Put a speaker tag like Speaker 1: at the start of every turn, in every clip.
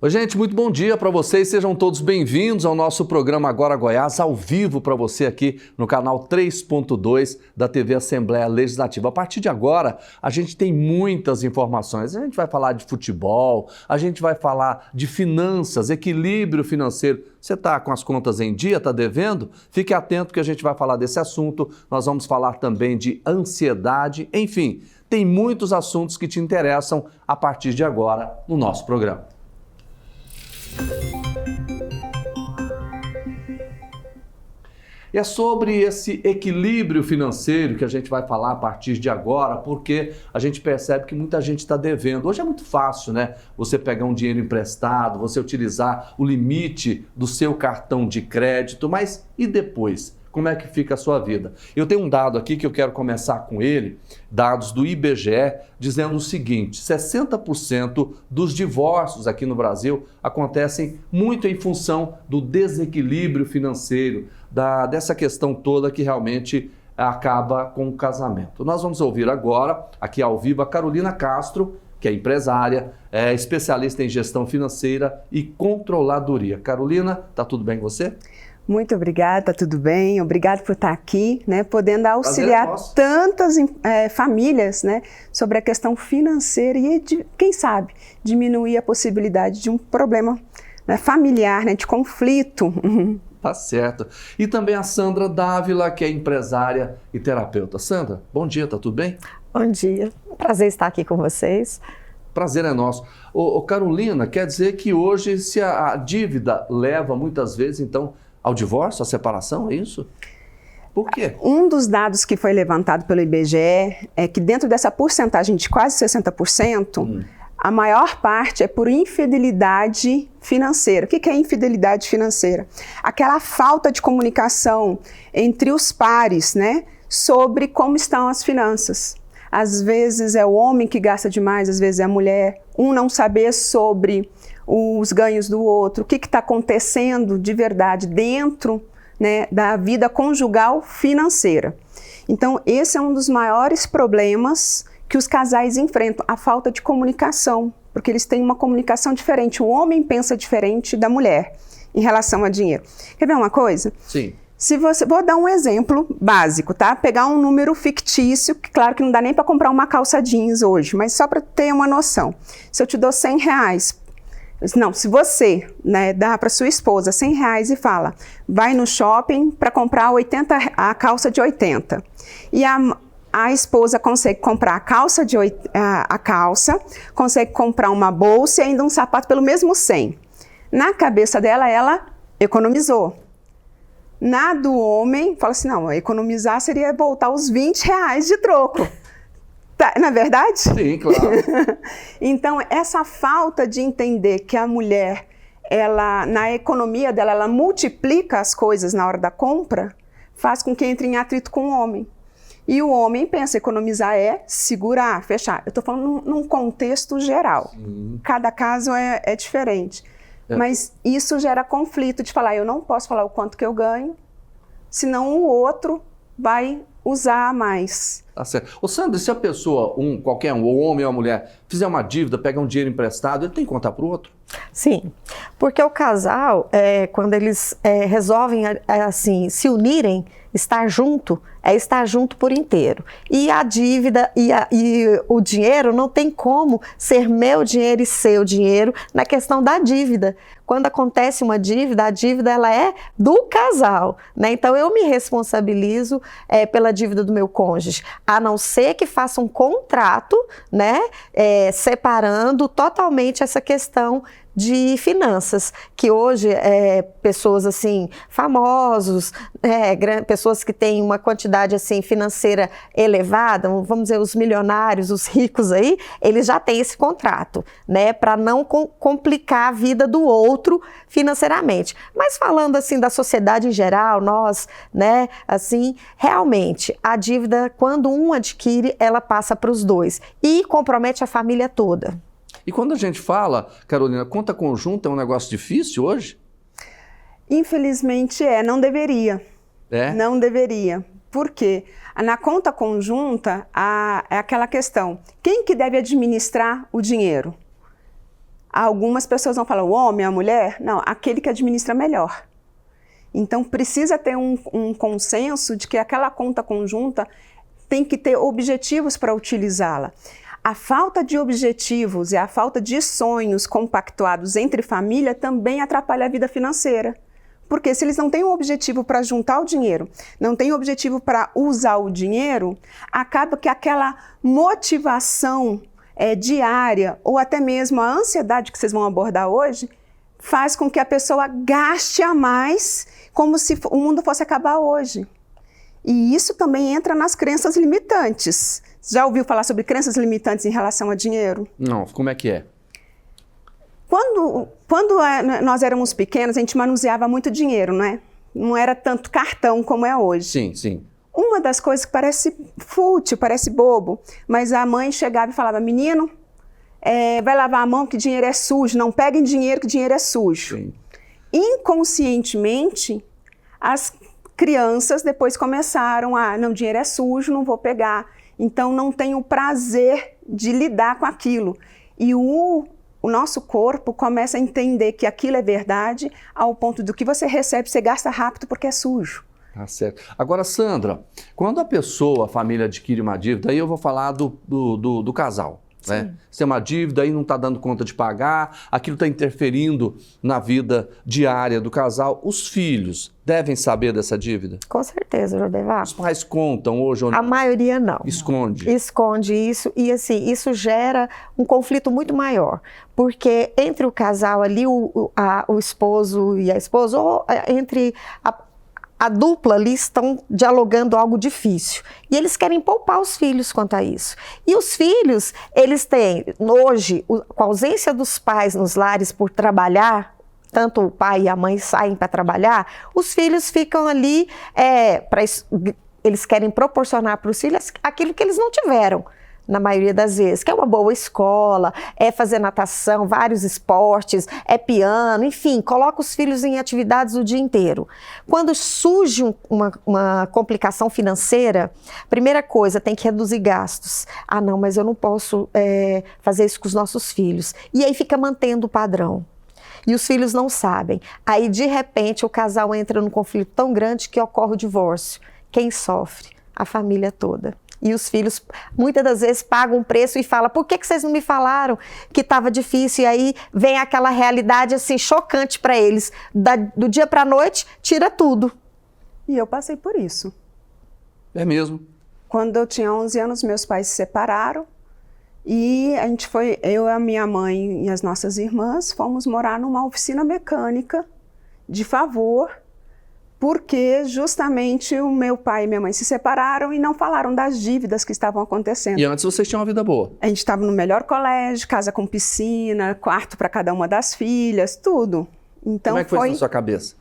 Speaker 1: Oi, gente, muito bom dia para vocês. Sejam todos bem-vindos ao nosso programa Agora Goiás, ao vivo para você aqui no canal 3.2 da TV Assembleia Legislativa. A partir de agora, a gente tem muitas informações. A gente vai falar de futebol, a gente vai falar de finanças, equilíbrio financeiro. Você está com as contas em dia, está devendo? Fique atento que a gente vai falar desse assunto. Nós vamos falar também de ansiedade, enfim, tem muitos assuntos que te interessam a partir de agora no nosso programa. E é sobre esse equilíbrio financeiro que a gente vai falar a partir de agora, porque a gente percebe que muita gente está devendo. Hoje é muito fácil, né? Você pegar um dinheiro emprestado, você utilizar o limite do seu cartão de crédito, mas e depois? Como é que fica a sua vida? Eu tenho um dado aqui que eu quero começar com ele, dados do IBGE, dizendo o seguinte: 60% dos divórcios aqui no Brasil acontecem muito em função do desequilíbrio financeiro, dessa questão toda que realmente acaba com o casamento. Nós vamos ouvir agora, aqui ao vivo, a Carolina Castro, que é empresária, é especialista em gestão financeira e controladoria. Carolina, tá tudo bem com você?
Speaker 2: Muito obrigada, tá tudo bem. Obrigado por estar aqui, né, podendo auxiliar tantas famílias, né, sobre a questão financeira e, quem sabe, diminuir a possibilidade de um problema, né, familiar, né, de conflito.
Speaker 1: Tá certo. E também a Sandra Dávila, que é empresária e terapeuta. Sandra, bom dia, tá tudo bem?
Speaker 3: Bom dia, prazer estar aqui com vocês.
Speaker 1: Prazer é nosso. Carolina, quer dizer que hoje se a dívida leva muitas vezes, então, ao divórcio, à separação, é isso? Por quê?
Speaker 2: Um dos dados que foi levantado pelo IBGE é que dentro dessa porcentagem de quase 60%, a maior parte é por infidelidade financeira. O que é infidelidade financeira? Aquela falta de comunicação entre os pares, né, sobre como estão as finanças. Às vezes é o homem que gasta demais, às vezes é a mulher. Um não saber sobre os ganhos do outro, o que está acontecendo de verdade dentro, né, da vida conjugal financeira. Então, esse é um dos maiores problemas que os casais enfrentam, a falta de comunicação, porque eles têm uma comunicação diferente. O homem pensa diferente da mulher em relação a dinheiro. Quer ver uma coisa?
Speaker 1: Sim.
Speaker 2: Vou dar um exemplo básico, tá? Pegar um número fictício, que claro que não dá nem para comprar uma calça jeans hoje, mas só para ter uma noção. Se eu te dou R$100, não, se você, né, dá para sua esposa R$100 e fala, vai no shopping para comprar a calça de 80, e a esposa consegue comprar a calça, consegue comprar uma bolsa e ainda um sapato pelo mesmo 100. Na cabeça dela, ela economizou. Na do homem, fala assim, não, economizar seria voltar os R$20 de troco. Tá, não é verdade?
Speaker 1: Sim, claro.
Speaker 2: Então, essa falta de entender que a mulher, ela, na economia dela, ela multiplica as coisas na hora da compra, faz com que entre em atrito com o homem. E o homem pensa, economizar é segurar, fechar. Eu estou falando num contexto geral. Cada caso é diferente. Mas isso gera conflito de falar, eu não posso falar o quanto que eu ganho, senão o outro vai usar mais.
Speaker 1: Tá certo. Ô Sandra, se a pessoa, qualquer um, ou homem ou mulher, fizer uma dívida, pegar um dinheiro emprestado, ele tem que contar para o outro?
Speaker 3: Sim, porque o casal, quando eles resolvem assim, se unirem, estar junto, é estar junto por inteiro. E a dívida e o dinheiro não tem como ser meu dinheiro e seu dinheiro na questão da dívida. Quando acontece uma dívida, a dívida ela é do casal, né? Então eu me responsabilizo pela dívida do meu cônjuge, a não ser que faça um contrato, né? Separando totalmente essa questão de finanças, que hoje pessoas assim, famosos, pessoas que têm uma quantidade assim financeira elevada, vamos dizer, os milionários, os ricos aí, eles já têm esse contrato, né, para não complicar a vida do outro financeiramente. Mas falando assim da sociedade em geral, nós, né, assim, realmente a dívida, quando um adquire, ela passa para os dois e compromete a família toda.
Speaker 1: E quando a gente fala, Carolina, conta conjunta é um negócio difícil hoje?
Speaker 2: Infelizmente não deveria. Não deveria. Por quê? Na conta conjunta é aquela questão, quem que deve administrar o dinheiro? Algumas pessoas vão falar, o homem, a mulher? Não, aquele que administra melhor. Então, precisa ter um consenso de que aquela conta conjunta tem que ter objetivos para utilizá-la. A falta de objetivos e a falta de sonhos compactuados entre família também atrapalha a vida financeira. Porque se eles não têm um objetivo para juntar o dinheiro, não têm um objetivo para usar o dinheiro, acaba que aquela motivação diária ou até mesmo a ansiedade que vocês vão abordar hoje faz com que a pessoa gaste a mais como se o mundo fosse acabar hoje. E isso também entra nas crenças limitantes. Já ouviu falar sobre crenças limitantes em relação a dinheiro?
Speaker 1: Não, como é que é?
Speaker 2: Quando nós éramos pequenos, a gente manuseava muito dinheiro, não é? Não era tanto cartão como é hoje.
Speaker 1: Sim, sim.
Speaker 2: Uma das coisas que parece fútil, parece bobo, mas a mãe chegava e falava, menino, vai lavar a mão que dinheiro é sujo, não peguem dinheiro que dinheiro é sujo.
Speaker 1: Sim.
Speaker 2: Inconscientemente, as crianças depois começaram não, dinheiro é sujo, não vou pegar. Então não tenho o prazer de lidar com aquilo. E o nosso corpo começa a entender que aquilo é verdade, ao ponto do que você recebe, você gasta rápido porque é sujo.
Speaker 1: Tá certo. Agora, Sandra, quando a família adquire uma dívida, aí eu vou falar do casal. Né? Se tem uma dívida aí não está dando conta de pagar, aquilo está interferindo na vida diária do casal. Os filhos devem saber dessa dívida?
Speaker 3: Com certeza, Jodevar.
Speaker 1: Os pais contam hoje ou não?
Speaker 3: A maioria não.
Speaker 1: Esconde.
Speaker 3: Esconde isso e assim, isso gera um conflito muito maior. Porque entre o casal ali, o esposo e a esposa, ou entre a dupla ali estão dialogando algo difícil. E eles querem poupar os filhos quanto a isso. E os filhos, eles têm, hoje, com a ausência dos pais nos lares por trabalhar, tanto o pai e a mãe saem para trabalhar, os filhos ficam ali, eles querem proporcionar para os filhos aquilo que eles não tiveram. Na maioria das vezes, que é uma boa escola, é fazer natação, vários esportes, é piano, enfim, coloca os filhos em atividades o dia inteiro. Quando surge uma complicação financeira, primeira coisa, tem que reduzir gastos. Ah, não, mas eu não posso fazer isso com os nossos filhos. E aí fica mantendo o padrão. E os filhos não sabem. Aí, de repente, o casal entra num conflito tão grande que ocorre o divórcio. Quem sofre? A família toda. E os filhos, muitas das vezes, pagam um preço e falam, por que vocês não me falaram que estava difícil? E aí vem aquela realidade assim, chocante para eles. Do dia para a noite, tira tudo.
Speaker 2: E eu passei por isso.
Speaker 1: É mesmo?
Speaker 2: Quando eu tinha 11 anos, meus pais se separaram. E a gente eu, a minha mãe e as nossas irmãs, fomos morar numa oficina mecânica de favor, porque justamente o meu pai e minha mãe se separaram e não falaram das dívidas que estavam acontecendo.
Speaker 1: E antes vocês tinham uma vida boa?
Speaker 2: A gente estava no melhor colégio, casa com piscina, quarto para cada uma das filhas, tudo. Então,
Speaker 1: como é que foi isso na sua cabeça?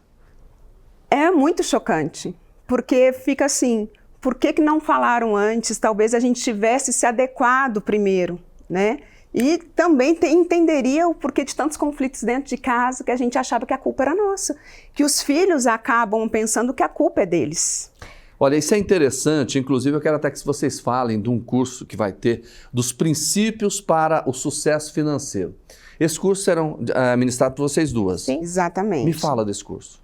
Speaker 2: É muito chocante, porque fica assim, por que não falaram antes? Talvez a gente tivesse se adequado primeiro, né? E também entenderia o porquê de tantos conflitos dentro de casa, que a gente achava que a culpa era nossa. Que os filhos acabam pensando que a culpa é deles.
Speaker 1: Olha, isso é interessante. Inclusive, eu quero até que vocês falem de um curso que vai ter dos princípios para o sucesso financeiro. Esse curso será ministrado por vocês duas.
Speaker 2: Sim, exatamente.
Speaker 1: Me fala desse curso.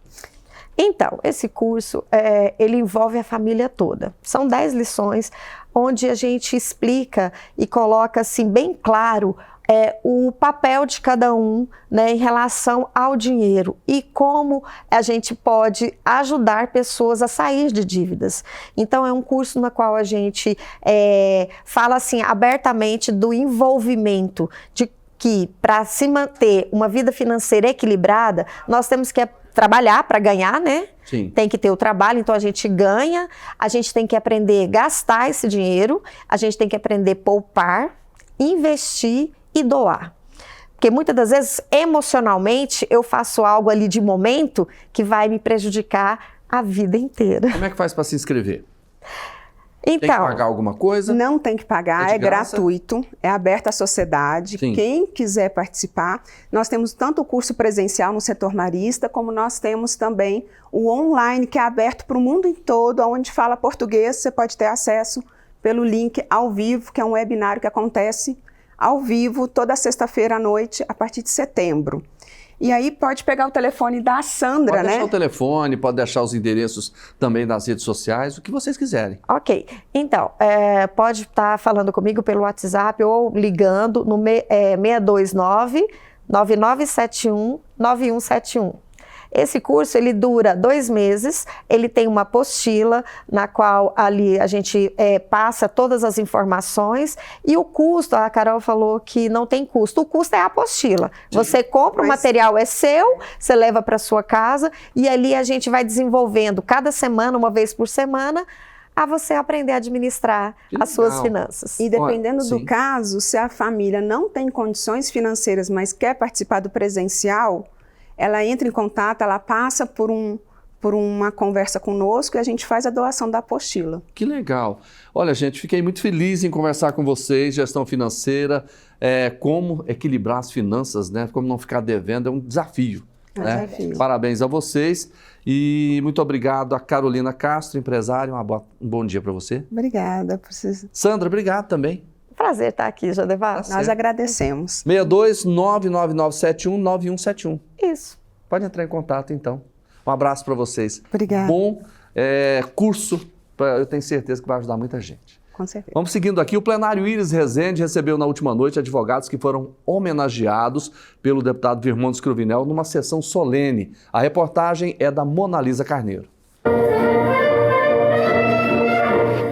Speaker 3: Então, esse curso, ele envolve a família toda. São 10 lições onde a gente explica e coloca assim bem claro o papel de cada um, né, em relação ao dinheiro e como a gente pode ajudar pessoas a sair de dívidas. Então, é um curso no qual a gente fala assim abertamente do envolvimento de que para se manter uma vida financeira equilibrada, nós temos que trabalhar para ganhar, né?
Speaker 1: Sim.
Speaker 3: Tem que ter o trabalho, então a gente ganha, a gente tem que aprender a gastar esse dinheiro, a gente tem que aprender a poupar, investir e doar. Porque muitas das vezes, emocionalmente, eu faço algo ali de momento que vai me prejudicar a vida inteira.
Speaker 1: Como é que faz para se inscrever?
Speaker 3: Então,
Speaker 1: tem que pagar alguma coisa?
Speaker 2: Não tem que pagar, é gratuito, é aberto à sociedade.
Speaker 1: Sim.
Speaker 2: Quem quiser participar, nós temos tanto o curso presencial no setor marista, como nós temos também o online, que é aberto para o mundo todo, onde fala português, você pode ter acesso pelo link ao vivo, que é um webinário que acontece ao vivo, toda sexta-feira à noite, a partir de setembro. E aí pode pegar o telefone da Sandra,
Speaker 1: pode
Speaker 2: né?
Speaker 1: deixar o telefone, pode deixar os endereços também nas redes sociais, o que vocês quiserem.
Speaker 3: Ok. Então, pode estar falando comigo pelo WhatsApp ou ligando no 629-9971-9171. Esse curso, ele dura 2 meses, ele tem uma apostila na qual ali a gente passa todas as informações e o custo, a Carol falou que não tem custo, o custo é a apostila. Você compra, o material é seu, você leva para sua casa e ali a gente vai desenvolvendo cada semana, uma vez por semana, a você aprender a administrar as suas finanças.
Speaker 2: E dependendo do caso, se a família não tem condições financeiras, mas quer participar do presencial, ela entra em contato, ela passa por uma conversa conosco e a gente faz a doação da apostila.
Speaker 1: Que legal. Olha, gente, fiquei muito feliz em conversar com vocês, gestão financeira, como equilibrar as finanças, né? Como não ficar devendo, é um desafio. Né? Parabéns a vocês e muito obrigado a Carolina Castro, empresária, um bom dia para você.
Speaker 2: Obrigada.
Speaker 1: Sandra, obrigado também.
Speaker 3: Prazer estar aqui, Jodevá.
Speaker 2: Nós agradecemos.
Speaker 1: 62-99971-9171.
Speaker 3: Isso.
Speaker 1: Pode entrar em contato, então. Um abraço para vocês.
Speaker 2: Obrigada.
Speaker 1: Bom curso, eu tenho certeza que vai ajudar muita gente.
Speaker 2: Com certeza.
Speaker 1: Vamos seguindo aqui. O plenário Íris Rezende recebeu na última noite advogados que foram homenageados pelo deputado Virmondes Cruvinel numa sessão solene. A reportagem é da Monalisa Carneiro.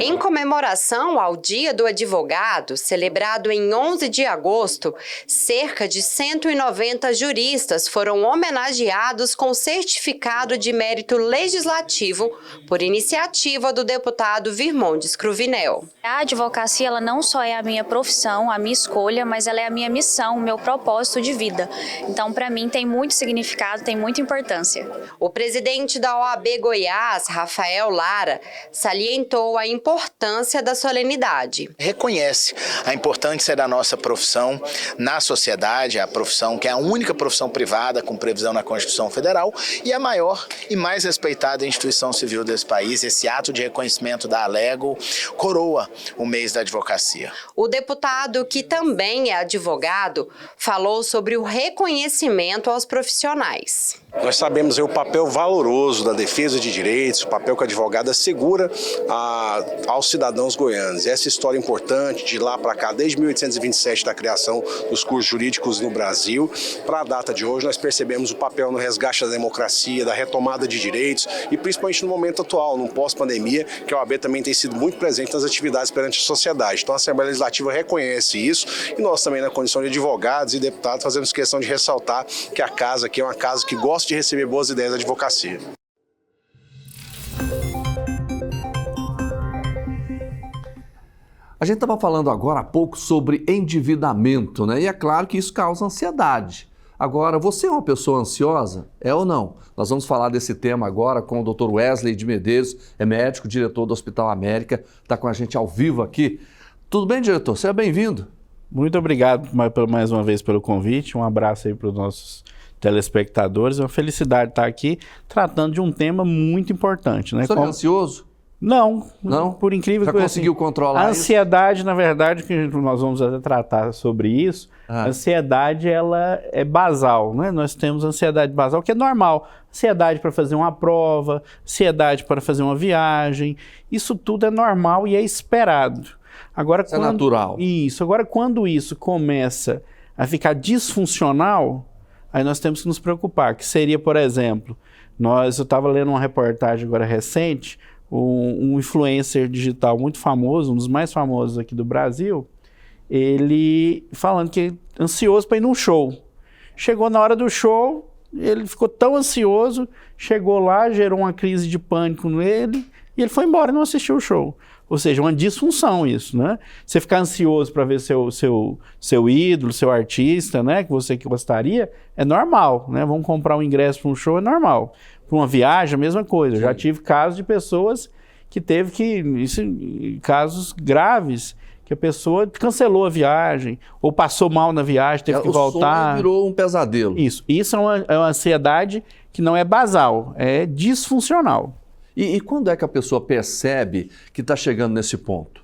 Speaker 4: Em comemoração ao Dia do Advogado, celebrado em 11 de agosto, cerca de 190 juristas foram homenageados com certificado de mérito legislativo por iniciativa do deputado Virmondes Cruvinel.
Speaker 5: A advocacia ela não só é a minha profissão, a minha escolha, mas ela é a minha missão, o meu propósito de vida. Então, para mim, tem muito significado, tem muita importância.
Speaker 4: O presidente da OAB Goiás, Rafael Lara, salientou a importância da solenidade.
Speaker 6: Reconhece a importância da nossa profissão na sociedade, a profissão que é a única profissão privada com previsão na Constituição Federal e a maior e mais respeitada instituição civil desse país. Esse ato de reconhecimento da Alego coroa o mês da advocacia.
Speaker 4: O deputado, que também é advogado, falou sobre o reconhecimento aos profissionais.
Speaker 7: Nós sabemos o papel valoroso da defesa de direitos, o papel que a advogada assegura aos cidadãos goianos. Essa história importante de lá para cá, desde 1827, da criação dos cursos jurídicos no Brasil, para a data de hoje, nós percebemos o papel no resgate da democracia, da retomada de direitos e principalmente no momento atual, no pós-pandemia, que a OAB também tem sido muito presente nas atividades perante a sociedade. Então a Assembleia Legislativa reconhece isso e nós também, na condição de advogados e deputados, fazemos questão de ressaltar que a casa aqui é uma casa que gosta de receber boas ideias da advocacia.
Speaker 1: A gente estava falando agora há pouco sobre endividamento, né? E é claro que isso causa ansiedade. Agora, você é uma pessoa ansiosa? É ou não? Nós vamos falar desse tema agora com o Dr. Wesley de Medeiros, é médico, diretor do Hospital América, está com a gente ao vivo aqui. Tudo bem, diretor? Seja bem-vindo.
Speaker 8: Muito obrigado mais uma vez pelo convite, um abraço aí para os nossos telespectadores, é uma felicidade estar aqui tratando de um tema muito importante, né?
Speaker 1: Você é ansioso?
Speaker 8: Não,
Speaker 1: não,
Speaker 8: por incrível que
Speaker 1: pareça. Já conseguiu controlar
Speaker 8: a ansiedade, isso? Na verdade, que nós vamos até tratar sobre isso, a ansiedade ela é basal, né? Nós temos ansiedade basal, que é normal, ansiedade para fazer uma prova, ansiedade para fazer uma viagem, isso tudo é normal e é esperado. Agora,
Speaker 1: isso é natural.
Speaker 8: Isso, agora quando isso começa a ficar disfuncional, aí nós temos que nos preocupar, que seria, por exemplo, eu estava lendo uma reportagem agora recente, um influencer digital muito famoso, um dos mais famosos aqui do Brasil, ele falando que é ansioso para ir num show. Chegou na hora do show, ele ficou tão ansioso, chegou lá, gerou uma crise de pânico nele, e ele foi embora e não assistiu o show. Ou seja, uma disfunção isso, né? Você ficar ansioso para ver seu ídolo, seu artista, né? Que você gostaria, é normal, né? Vamos comprar um ingresso para um show, é normal. Para uma viagem, a mesma coisa. Eu já tive casos de pessoas que casos graves, que a pessoa cancelou a viagem, ou passou mal na viagem, teve que voltar.
Speaker 1: O sonho virou um pesadelo.
Speaker 8: Isso é uma ansiedade que não é basal, é disfuncional.
Speaker 1: E quando é que a pessoa percebe que está chegando nesse ponto?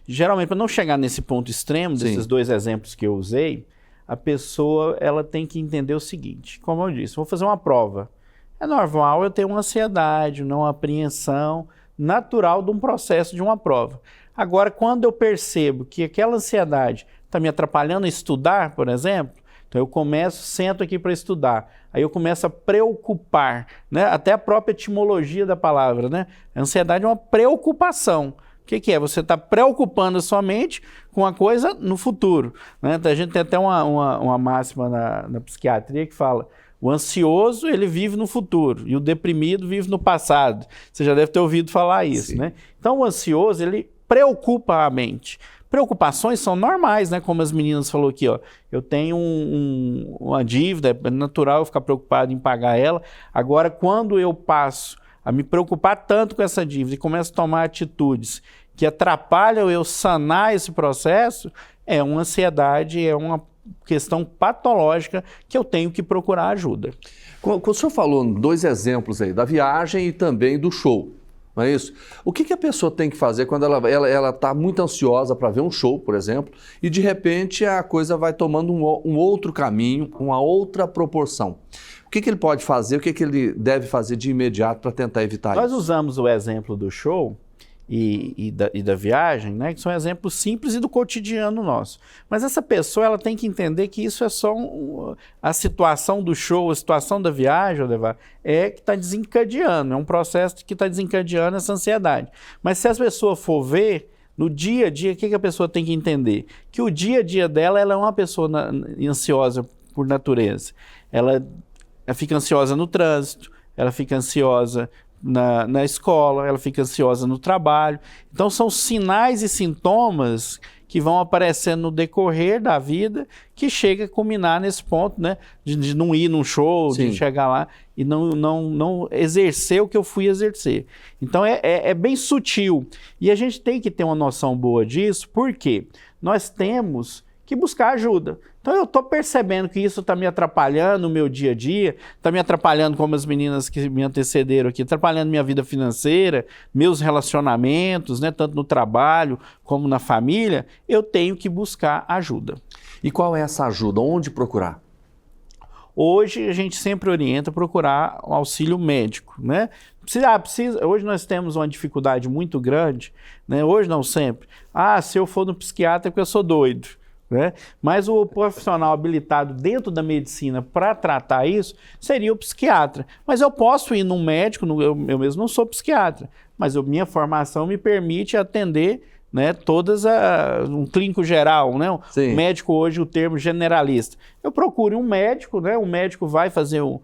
Speaker 8: geralmente, para não chegar nesse ponto extremo, desses dois exemplos que eu usei, a pessoa ela tem que entender o seguinte, como eu disse, vou fazer uma prova. É normal eu ter uma ansiedade, uma apreensão natural de um processo de uma prova. Agora, quando eu percebo que aquela ansiedade está me atrapalhando a estudar, por exemplo, então eu sento aqui para estudar, aí eu começo a preocupar, né? Até a própria etimologia da palavra, né? A ansiedade é uma preocupação. O que é? Você está preocupando a sua mente com a coisa no futuro, né? A gente tem até uma máxima na psiquiatria que fala: o ansioso, ele vive no futuro, e o deprimido vive no passado. Você já deve ter ouvido falar isso, né? Então, o ansioso, ele preocupa a mente. Preocupações são normais, né? Como as meninas falaram aqui, ó. Eu tenho uma dívida, é natural eu ficar preocupado em pagar ela. Agora, quando eu passo a me preocupar tanto com essa dívida e começo a tomar atitudes que atrapalham eu sanar esse processo, é uma ansiedade, é uma questão patológica que eu tenho que procurar ajuda.
Speaker 1: O senhor falou 2 exemplos aí, da viagem e também do show, não é isso? O que a pessoa tem que fazer quando ela está muito ansiosa para ver um show, por exemplo, e de repente a coisa vai tomando um outro caminho, uma outra proporção? O que ele pode fazer, o que ele deve fazer de imediato para tentar evitar isso?
Speaker 8: Nós usamos o exemplo do show e da viagem, né, que são exemplos simples e do cotidiano nosso. Mas essa pessoa ela tem que entender que isso é só a situação do show, a situação da viagem, é que está desencadeando, é um processo que está desencadeando essa ansiedade. Mas se a pessoa for ver, no dia a dia, o que a pessoa tem que entender? Que o dia a dia dela, ela é uma pessoa ansiosa por natureza. Ela fica ansiosa no trânsito, ela fica ansiosa na escola, ela fica ansiosa no trabalho. Então são sinais e sintomas que vão aparecendo no decorrer da vida que chega a culminar nesse ponto, né? De não ir num show, de chegar lá e não exercer o que eu fui exercer. Então é bem sutil. E a gente tem que ter uma noção boa disso, porque nós temos que buscar ajuda. Então eu estou percebendo que isso está me atrapalhando no meu dia a dia, está me atrapalhando, como as meninas que me antecederam aqui, atrapalhando minha vida financeira, meus relacionamentos, né, tanto no trabalho como na família, eu tenho que buscar ajuda.
Speaker 1: E qual é essa ajuda? Onde procurar?
Speaker 8: Hoje a gente sempre orienta a procurar um auxílio médico, né? Hoje nós temos uma dificuldade muito grande, né? Hoje não sempre. Se eu for no psiquiatra é porque eu sou doido. Né? Mas o profissional habilitado dentro da medicina para tratar isso seria o psiquiatra. Mas eu posso ir num médico, eu mesmo não sou psiquiatra, mas minha formação me permite atender, né, um clínico geral, né? Um médico hoje, o termo generalista. Eu procuro um médico, né? O médico vai fazer um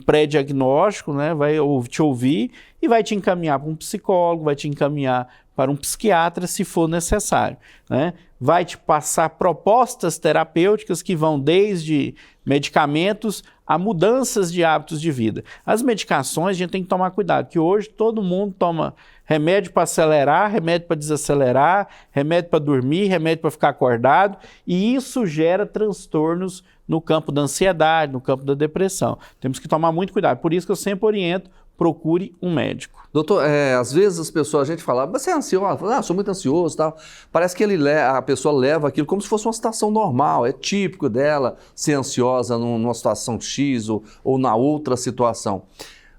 Speaker 8: pré-diagnóstico, né? Vai te ouvir e vai te encaminhar para um psicólogo, vai te encaminhar para um psiquiatra se for necessário, né? Vai te passar propostas terapêuticas que vão desde medicamentos a mudanças de hábitos de vida. As medicações a gente tem que tomar cuidado, que hoje todo mundo toma remédio para acelerar, remédio para desacelerar, remédio para dormir, remédio para ficar acordado, e isso gera transtornos no campo da ansiedade, no campo da depressão. Temos que tomar muito cuidado, por isso que eu sempre oriento, procure um médico.
Speaker 1: Doutor, às vezes as pessoas, a gente fala, você é ansioso? Sou muito ansioso e tal. Parece que a pessoa leva aquilo como se fosse uma situação normal, é típico dela ser ansiosa numa situação X ou na outra situação.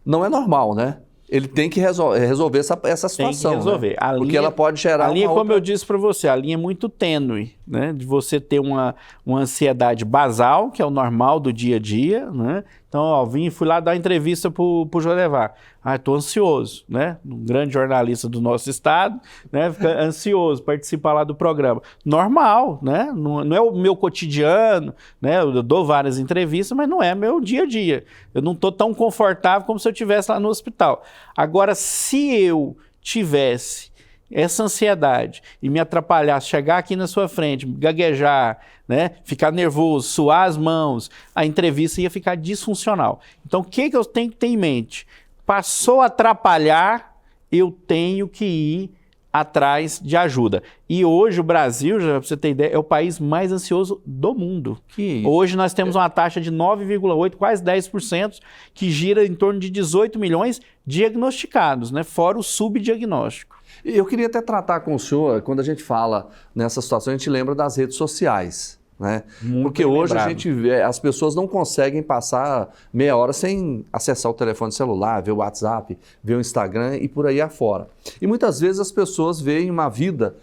Speaker 1: Não é normal, né? Ele tem que resolver essa situação.
Speaker 8: Tem que resolver.
Speaker 1: Né? Porque ela pode gerar
Speaker 8: a linha, como eu disse para você, a linha é muito tênue, né? De você ter uma ansiedade basal, que é o normal do dia a dia, né? Então, fui lá dar entrevista para o Jodevar. Estou ansioso, né? Um grande jornalista do nosso estado, né? Fica ansioso, participa lá do programa. Normal, né? Não é o meu cotidiano, né? Eu dou várias entrevistas, mas não é meu dia a dia. Eu não estou tão confortável como se eu estivesse lá no hospital. Agora, se eu tivesse essa ansiedade e me atrapalhasse, chegar aqui na sua frente, gaguejar, né, ficar nervoso, suar as mãos, a entrevista ia ficar disfuncional. Então, o que eu tenho que ter em mente? Passou a atrapalhar, eu tenho que ir atrás de ajuda. E hoje o Brasil, já para você ter ideia, é o país mais ansioso do mundo. Hoje nós temos uma taxa de 9,8%, quase 10%, que gira em torno de 18 milhões diagnosticados, né, fora o subdiagnóstico.
Speaker 1: Eu queria até tratar com o senhor, quando a gente fala nessa situação, a gente lembra das redes sociais, né? Porque hoje a gente vê, as pessoas não conseguem passar meia hora sem acessar o telefone celular, ver o WhatsApp, ver o Instagram e por aí afora. E muitas vezes as pessoas veem uma vida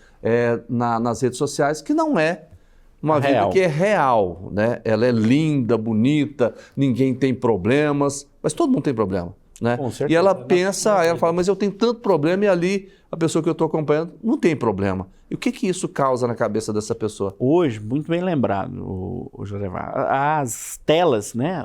Speaker 1: nas redes sociais que não é uma vida que é real, né? Ela é linda, bonita, ninguém tem problemas, mas todo mundo tem problema, né? E ela pensa, ela fala, mas eu tenho tanto problema, e ali a pessoa que eu estou acompanhando não tem problema. E o que isso causa na cabeça dessa pessoa?
Speaker 8: Hoje, muito bem lembrado, o Josevar, as telas, né?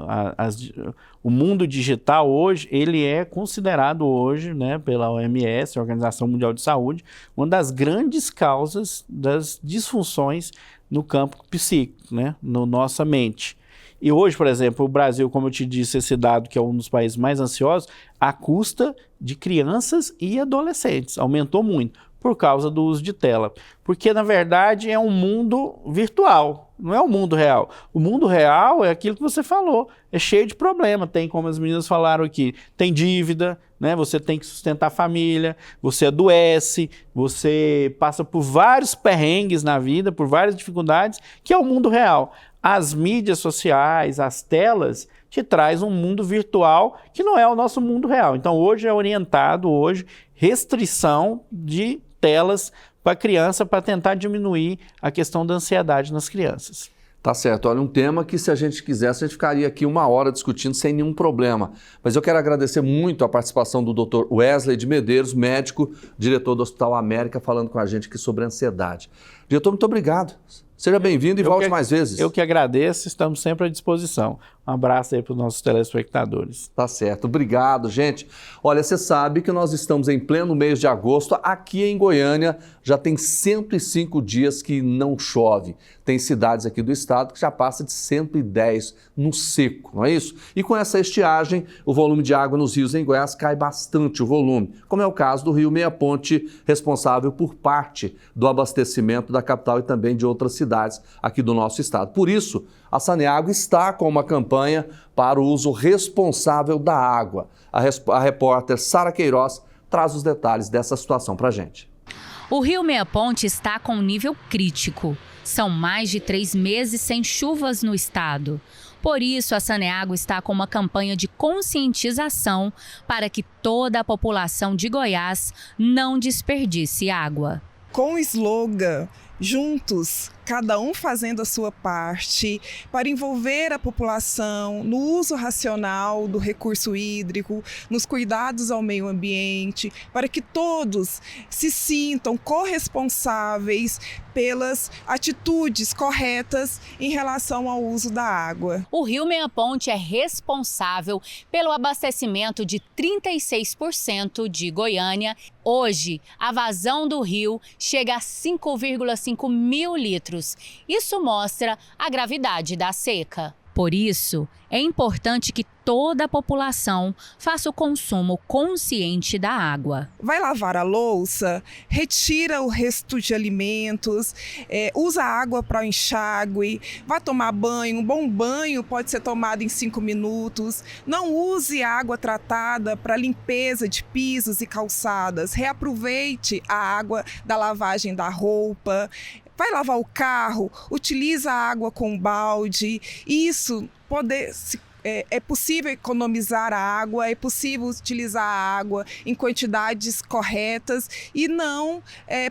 Speaker 8: O mundo digital hoje, ele é considerado hoje, né, pela OMS, Organização Mundial de Saúde, uma das grandes causas das disfunções no campo psíquico, né, na nossa mente. E hoje, por exemplo, o Brasil, como eu te disse, esse dado que é um dos países mais ansiosos, à custa de crianças e adolescentes, aumentou muito por causa do uso de tela. Porque, na verdade, é um mundo virtual, não é o mundo real. O mundo real é aquilo que você falou, é cheio de problema. Tem, como as meninas falaram aqui, tem dívida, né? Você tem que sustentar a família, você adoece, você passa por vários perrengues na vida, por várias dificuldades, que é o mundo real. As mídias sociais, as telas, te traz um mundo virtual que não é o nosso mundo real. Então, hoje é orientado, restrição de telas para criança para tentar diminuir a questão da ansiedade nas crianças.
Speaker 1: Tá certo. Olha, um tema que, se a gente quisesse, a gente ficaria aqui uma hora discutindo sem nenhum problema. Mas eu quero agradecer muito a participação do Dr. Wesley de Medeiros, médico, diretor do Hospital América, falando com a gente aqui sobre ansiedade. Diretor, muito obrigado. Seja bem-vindo e volte mais vezes.
Speaker 8: Eu que agradeço, estamos sempre à disposição. Um abraço aí para os nossos telespectadores.
Speaker 1: Tá certo, obrigado, gente. Olha, você sabe que nós estamos em pleno mês de agosto. Aqui em Goiânia já tem 105 dias que não chove. Tem cidades aqui do estado que já passa de 110 no seco, não é isso? E com essa estiagem, o volume de água nos rios em Goiás cai bastante o volume, como é o caso do Rio Meia Ponte, responsável por parte do abastecimento da capital e também de outras cidades aqui do nosso estado. Por isso, a Saneago está com uma campanha para o uso responsável da água. A repórter Sara Queiroz traz os detalhes dessa situação para a gente.
Speaker 9: O Rio Meia Ponte está com um nível crítico. São mais de 3 meses sem chuvas no estado. Por isso, a Saneago está com uma campanha de conscientização para que toda a população de Goiás não desperdice água.
Speaker 10: Com o slogan Juntos, cada um fazendo a sua parte, para envolver a população no uso racional do recurso hídrico, nos cuidados ao meio ambiente, para que todos se sintam corresponsáveis pelas atitudes corretas em relação ao uso da água.
Speaker 9: O Rio Meia Ponte é responsável pelo abastecimento de 36% de Goiânia. Hoje, a vazão do rio chega a 5,5 mil litros. Isso mostra a gravidade da seca. Por isso, é importante que toda a população faça o consumo consciente da água.
Speaker 10: Vai lavar a louça, retira o resto de alimentos, usa água para o enxágue, vai tomar banho. Um bom banho pode ser tomado em 5 minutos. Não use água tratada para limpeza de pisos e calçadas. Reaproveite a água da lavagem da roupa. Vai lavar o carro, utiliza a água com balde. Isso é possível economizar a água, é possível utilizar a água em quantidades corretas e não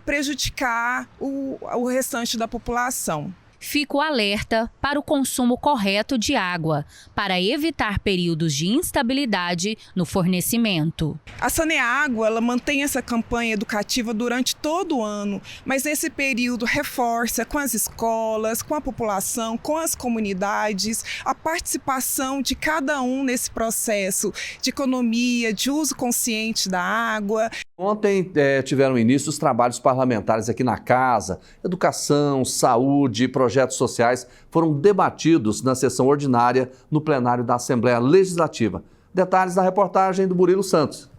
Speaker 10: prejudicar o restante da população.
Speaker 9: Fica o alerta para o consumo correto de água, para evitar períodos de instabilidade no fornecimento.
Speaker 10: A Saneago, ela mantém essa campanha educativa durante todo o ano, mas nesse período reforça com as escolas, com a população, com as comunidades, a participação de cada um nesse processo de economia, de uso consciente da água.
Speaker 1: Ontem tiveram início os trabalhos parlamentares aqui na Casa. Educação, saúde e projetos sociais foram debatidos na sessão ordinária no plenário da Assembleia Legislativa. Detalhes da reportagem do Murilo Santos.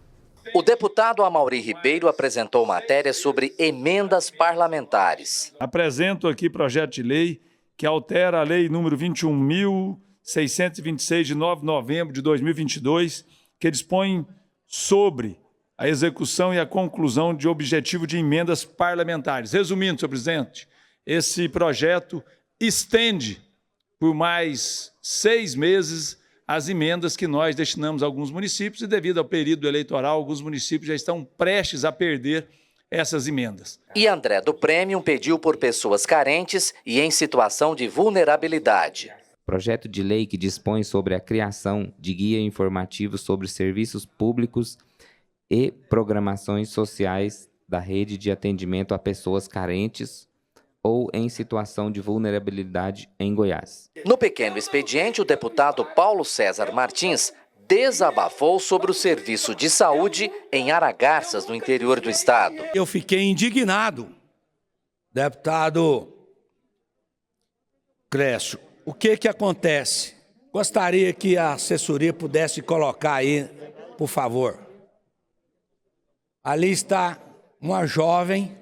Speaker 11: O deputado Amaury Ribeiro apresentou matéria sobre emendas parlamentares.
Speaker 12: Apresento aqui projeto de lei que altera a lei número 21.626 de 9 de novembro de 2022, que dispõe sobre a execução e a conclusão de objetivo de emendas parlamentares. Resumindo, senhor presidente, esse projeto estende por mais 6 meses as emendas que nós destinamos a alguns municípios e, devido ao período eleitoral, alguns municípios já estão prestes a perder essas emendas.
Speaker 11: E André do Premium pediu por pessoas carentes e em situação de vulnerabilidade.
Speaker 13: Projeto de lei que dispõe sobre a criação de guia informativo sobre serviços públicos e programações sociais da rede de atendimento a pessoas carentes ou em situação de vulnerabilidade em Goiás.
Speaker 11: No pequeno expediente, o deputado Paulo César Martins desabafou sobre o serviço de saúde em Aragarças, no interior do estado.
Speaker 14: Eu fiquei indignado, deputado Clécio. O que acontece? Gostaria que a assessoria pudesse colocar aí, por favor. Ali está uma jovem,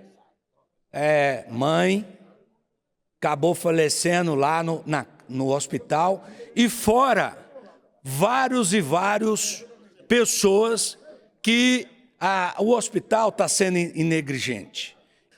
Speaker 14: mãe, acabou falecendo lá no hospital, e fora várias pessoas que o hospital está sendo negligente.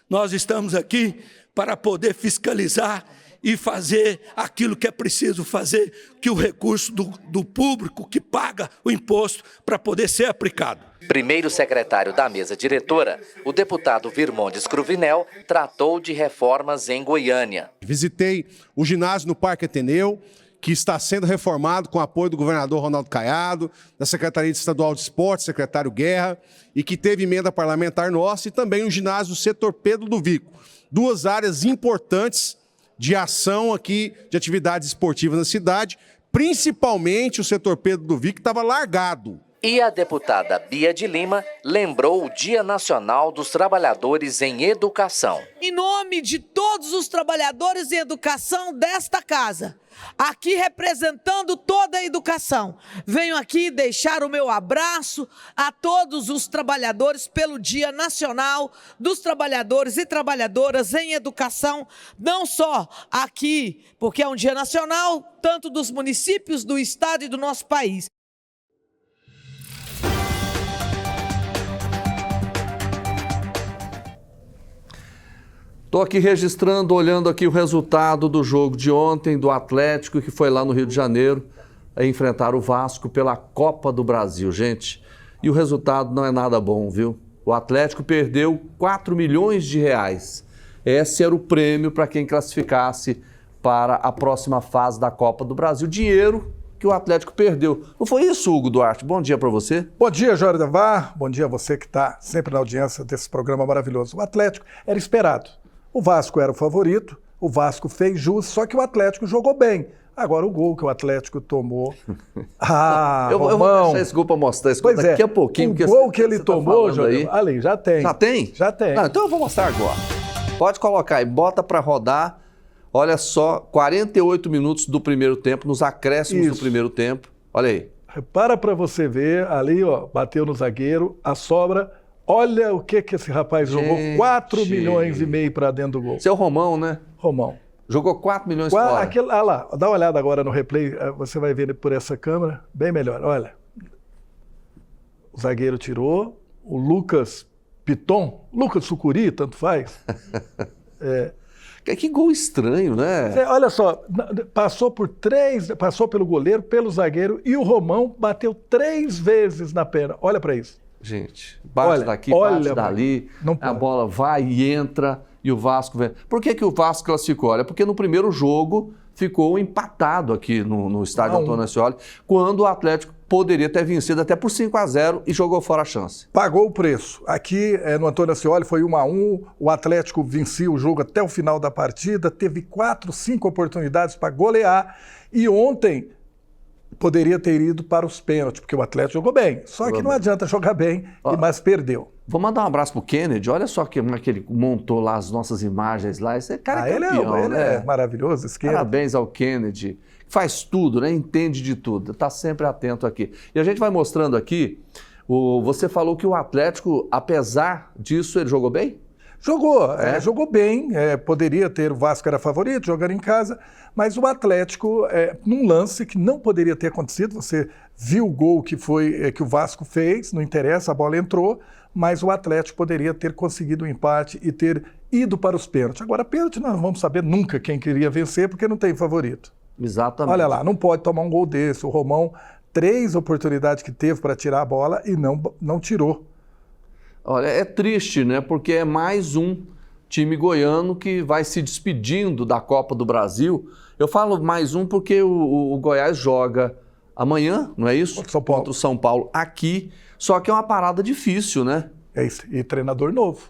Speaker 14: Nós estamos aqui para poder fiscalizar e fazer aquilo que é preciso fazer, que o recurso do público que paga o imposto para poder ser aplicado.
Speaker 11: Primeiro secretário da mesa diretora, o deputado Virmondes Cruvinel tratou de reformas em Goiânia.
Speaker 15: Visitei o ginásio no Parque Ateneu, que está sendo reformado com o apoio do governador Ronaldo Caiado, da Secretaria Estadual de Esportes, secretário Guerra, e que teve emenda parlamentar nossa, e também o ginásio Setor Pedro do Vico. 2 áreas importantes de ação aqui, de atividades esportivas na cidade, principalmente o Setor Pedro do Vico, que estava largado.
Speaker 11: E a deputada Bia de Lima lembrou o Dia Nacional dos Trabalhadores em Educação.
Speaker 16: Em nome de todos os trabalhadores em educação desta casa, aqui representando toda a educação, venho aqui deixar o meu abraço a todos os trabalhadores pelo Dia Nacional dos Trabalhadores e Trabalhadoras em Educação, não só aqui, porque é um dia nacional, tanto dos municípios, do estado e do nosso país.
Speaker 1: Estou aqui registrando, olhando aqui o resultado do jogo de ontem do Atlético, que foi lá no Rio de Janeiro enfrentar o Vasco pela Copa do Brasil, gente. E o resultado não é nada bom, viu? O Atlético perdeu 4 milhões de reais. Esse era o prêmio para quem classificasse para a próxima fase da Copa do Brasil. Dinheiro que o Atlético perdeu. Não foi isso, Hugo Duarte? Bom dia para você.
Speaker 17: Bom dia, Jorge Var. Bom dia a você que está sempre na audiência desse programa maravilhoso. O Atlético era esperado. O Vasco era o favorito, o Vasco fez jus, só que o Atlético jogou bem. Agora o gol que o Atlético tomou...
Speaker 1: eu vou deixar esse gol para mostrar esse gol daqui a pouquinho.
Speaker 17: O gol que ele tomou, Jorge, ali, já tem.
Speaker 1: Já tem?
Speaker 17: Já tem.
Speaker 1: Não, então eu vou mostrar agora. Pode colocar aí, bota para rodar. Olha só, 48 minutos do primeiro tempo, nos acréscimos do primeiro tempo. Olha aí.
Speaker 17: Repara para você ver, ali, ó, bateu no zagueiro, a sobra... Olha o que esse rapaz jogou, 4 milhões e meio para dentro do gol.
Speaker 1: Esse é o Romão, né?
Speaker 17: Romão.
Speaker 1: Jogou 4 milhões fora.
Speaker 17: Olha lá, dá uma olhada agora no replay, você vai ver por essa câmera, bem melhor, olha. O zagueiro tirou, o Lucas Piton, Lucas Sucuri, tanto faz.
Speaker 1: Que gol estranho, né?
Speaker 17: Olha só, passou pelo goleiro, pelo zagueiro, e o Romão bateu 3 vezes na perna. Olha para isso.
Speaker 1: Gente, bate daqui, bate dali, a bola vai e entra e o Vasco vem. Por que o Vasco classificou? Olha, porque no primeiro jogo ficou empatado aqui no estádio Antônio Ascioli, quando o Atlético poderia ter vencido até por 5-0 e jogou fora a chance.
Speaker 17: Pagou o preço. Aqui no Antônio Ascioli foi 1-1, o Atlético vencia o jogo até o final da partida, teve 4, 5 oportunidades para golear e ontem... poderia ter ido para os pênaltis, porque o Atlético jogou bem. Só que não adianta jogar bem, mas perdeu.
Speaker 1: Vou mandar um abraço pro Kennedy. Olha só como é que ele montou lá as nossas imagens lá. Esse cara é campeão,
Speaker 17: ele é maravilhoso.
Speaker 1: Parabéns ao Kennedy. Faz tudo, né? Entende de tudo. Está sempre atento aqui. E a gente vai mostrando aqui, você falou que o Atlético, apesar disso, ele jogou bem?
Speaker 17: Jogou bem, poderia ter, o Vasco era favorito, jogando em casa, mas o Atlético, num lance que não poderia ter acontecido, você viu o gol que o Vasco fez, não interessa, a bola entrou, mas o Atlético poderia ter conseguido o empate e ter ido para os pênaltis. Agora, pênalti nós não vamos saber nunca quem queria vencer, porque não tem favorito.
Speaker 1: Exatamente.
Speaker 17: Olha lá, não pode tomar um gol desse. O Romão, 3 oportunidades que teve para tirar a bola e não tirou.
Speaker 1: Olha, é triste, né? Porque é mais um time goiano que vai se despedindo da Copa do Brasil. Eu falo mais um porque o Goiás joga amanhã, não é isso? Contra o São Paulo aqui. Só que é uma parada difícil, né?
Speaker 17: É isso. E treinador novo.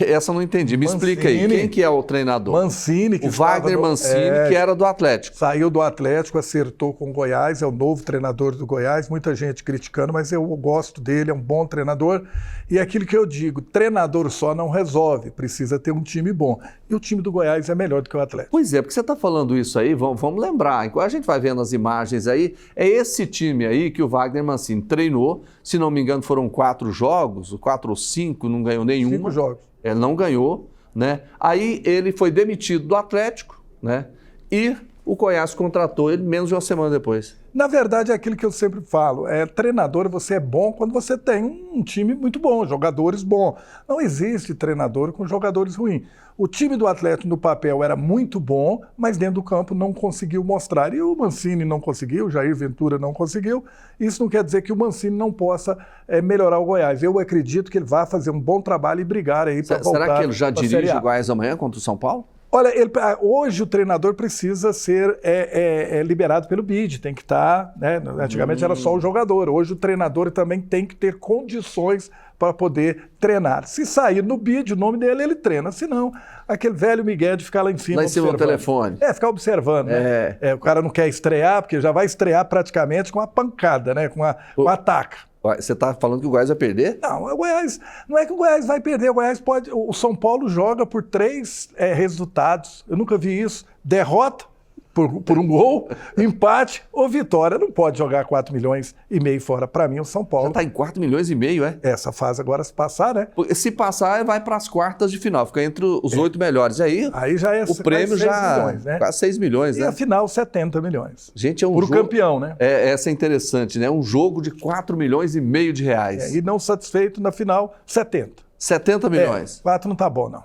Speaker 1: Essa eu não entendi. Me explica aí. Quem que é o treinador?
Speaker 17: Mancini.
Speaker 1: O Wagner Mancini, que era do Atlético.
Speaker 17: Saiu do Atlético, acertou com o Goiás, é o novo treinador do Goiás. Muita gente criticando, mas eu gosto dele, é um bom treinador. E é aquilo que eu digo, treinador só não resolve, precisa ter um time bom. E o time do Goiás é melhor do que o Atlético.
Speaker 1: Pois é, porque você está falando isso aí, vamos lembrar, enquanto a gente vai vendo as imagens aí, é esse time aí que o Wagner Mancini treinou, se não me engano foram 4 jogos, 4 ou 5, não ganhou nenhum.
Speaker 17: 5 jogos.
Speaker 1: Ele não ganhou, né? Aí ele foi demitido do Atlético, né? E o Goiás contratou ele menos de uma semana depois.
Speaker 17: Na verdade, é aquilo que eu sempre falo, treinador você é bom quando você tem um time muito bom, jogadores bons. Não existe treinador com jogadores ruins. O time do Atlético no papel era muito bom, mas dentro do campo não conseguiu mostrar. E o Mancini não conseguiu, o Jair Ventura não conseguiu. Isso não quer dizer que o Mancini não possa melhorar o Goiás. Eu acredito que ele vai fazer um bom trabalho e brigar aí para voltar.
Speaker 1: Será que ele já dirige o Goiás amanhã contra o São Paulo?
Speaker 17: Olha, hoje o treinador precisa ser liberado pelo BID, tem que estar, né? Antigamente era só o jogador, hoje o treinador também tem que ter condições para poder treinar. Se sair no BID, o nome dele, ele treina, senão aquele velho migué de ficar lá em cima
Speaker 1: do telefone.
Speaker 17: Ficar observando, né? O cara não quer estrear, porque já vai estrear praticamente com uma pancada, né? Com uma ataca.
Speaker 1: Você está falando que o Goiás vai perder?
Speaker 17: Não, o Goiás, não é que o Goiás vai perder, o Goiás pode. O São Paulo joga por 3 resultados. Eu nunca vi isso. Derrota por um gol, empate ou vitória. Não pode jogar 4,5 milhões fora. Para mim, o São Paulo.
Speaker 1: Já está em 4,5 milhões, é?
Speaker 17: Essa fase agora, se passar, né?
Speaker 1: Se passar, vai para as quartas de final, fica entre os 8 melhores. Aí
Speaker 17: já é
Speaker 1: o prêmio
Speaker 17: 6
Speaker 1: já
Speaker 17: milhões, né?
Speaker 1: Quase 6 milhões,
Speaker 17: e
Speaker 1: né?
Speaker 17: a final, 70 milhões.
Speaker 1: Gente, é um
Speaker 17: jogo...
Speaker 1: jogo...
Speaker 17: campeão, né?
Speaker 1: Essa é interessante, né? Um jogo de 4,5 milhões de reais.
Speaker 17: E não satisfeito na final, 70.
Speaker 1: 70 milhões?
Speaker 17: 4 não tá bom, não.